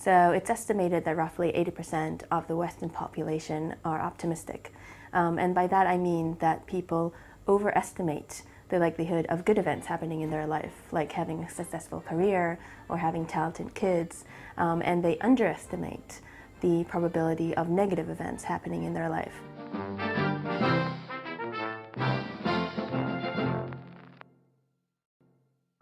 So it's estimated that roughly 80% of the Western population are optimistic. And by that I mean that people overestimate the likelihood of good events happening in their life, like having a successful career or having talented kids, and they underestimate the probability of negative events happening in their life.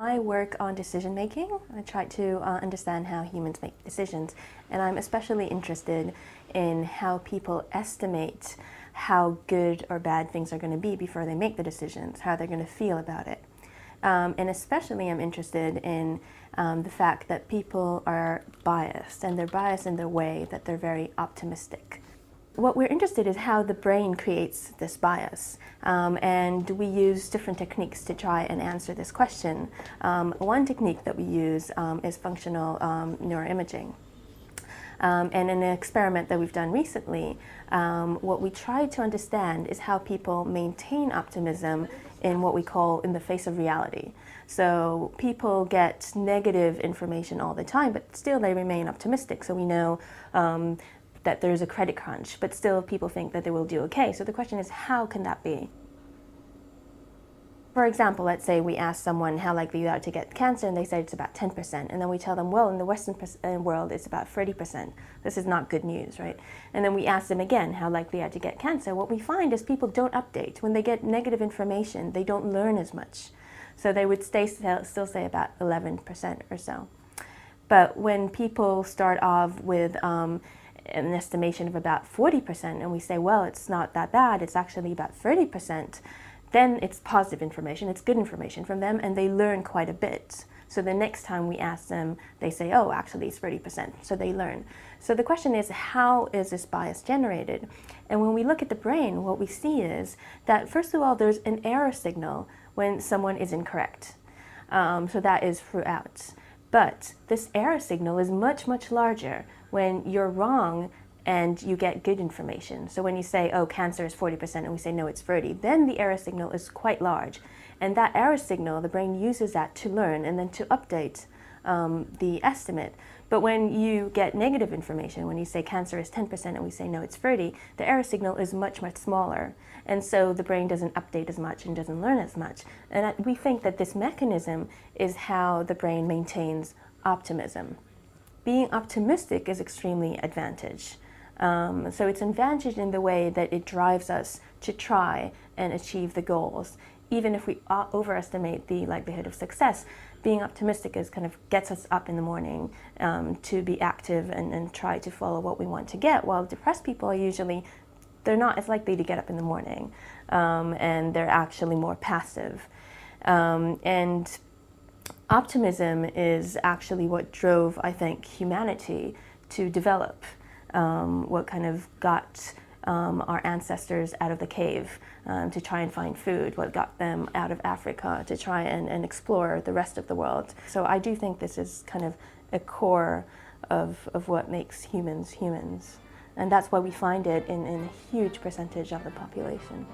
I work on decision making. I try to understand how humans make decisions, and I'm especially interested in how people estimate how good or bad things are going to be before they make the decisions, how they're going to feel about it. And especially I'm interested in the fact that people are biased, and they're biased in their way that they're very optimistic. What we're interested in is how the brain creates this bias, and we use different techniques to try and answer this question. One technique that we use is functional neuroimaging. And in an experiment that we've done recently, what we try to understand is how people maintain optimism in what we call in the face of reality. So people get negative information all the time, but still they remain optimistic. So we know that there's a credit crunch, but still people think that they will do okay. So the question is, how can that be? For example, let's say we ask someone how likely you are to get cancer, and they say it's about 10%, and then we tell them, well, in the Western world, it's about 30%. This is not good news, right? And then we ask them again, how likely you are to get cancer. What we find is people don't update. When they get negative information, they don't learn as much. So they would still say about 11% or so. But when people start off with an estimation of about 40%, and we say, well, it's not that bad, it's actually about 30%, then it's positive information, it's good information from them, and they learn quite a bit. So the next time we ask them, they say, oh, actually it's 30%, so they learn. So the question is, how is this bias generated? And when we look at the brain, what we see is that, first of all, there's an error signal when someone is incorrect. So that is throughout. But this error signal is much, much larger when you're wrong and you get good information. So when you say, oh, cancer is 40%, and we say, no, it's 30, then the error signal is quite large. And that error signal, the brain uses that to learn and then to update the estimate. But when you get negative information, when you say cancer is 10% and we say, no, it's 30, the error signal is much, much smaller. And so the brain doesn't update as much and doesn't learn as much. And we think that this mechanism is how the brain maintains optimism. Being optimistic is extremely advantage. So it's advantage in the way that it drives us to try and achieve the goals. Even if we overestimate the likelihood of success, being optimistic is kind of gets us up in the morning to be active and try to follow what we want to get, while depressed people are usually, they're not as likely to get up in the morning, and they're actually more passive. And optimism is actually what drove, I think, humanity to develop, what kind of got our ancestors out of the cave to try and find food, what got them out of Africa to try and explore the rest of the world. So I do think this is kind of a core of what makes humans humans. And that's why we find it in a huge percentage of the population.